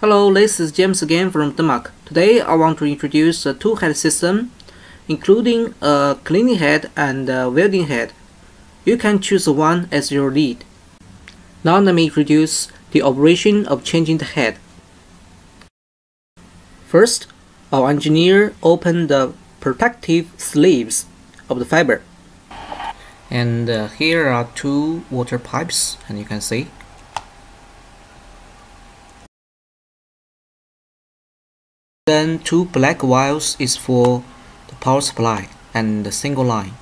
Hello, this is James again from Denmark. Today I want to introduce a two-head system, including a cleaning head and a welding head. You can choose one as your lead. Now let me introduce the operation of changing the head. First, our engineer opened the protective sleeves of the fiber. And here are two water pipes, and you can see. Then two black wires is for the power supply and the single line.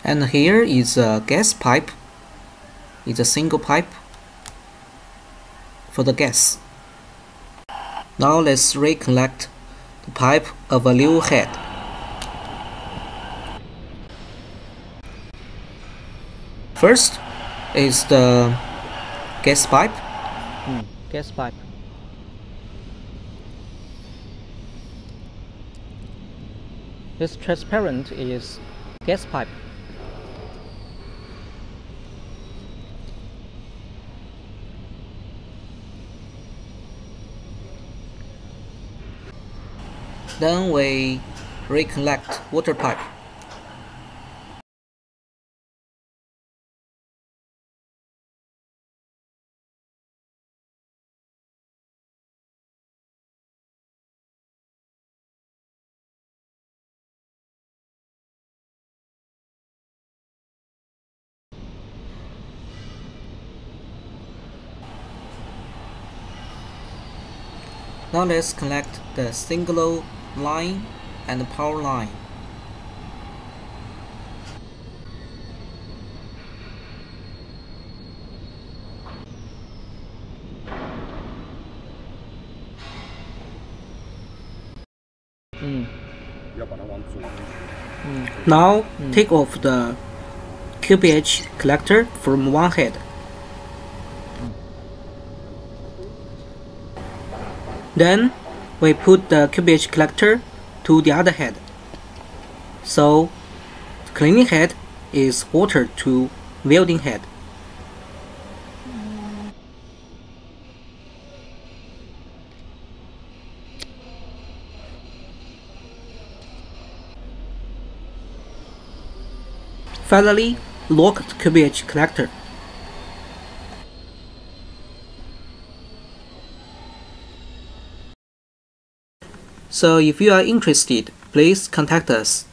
And here is a gas pipe. It's a single pipe for the gas. Now let's reconnect the pipe of a new head. First is the gas pipe. Gas pipe. This transparent is gas pipe. Then we reconnect water pipe. Now let's connect the single line and the power line. Now take off the QPH collector from one head. Then we put the QPH collector to the other head. So the cleaning head is altered to welding head. Finally, lock the QPH collector. So if you are interested, please contact us.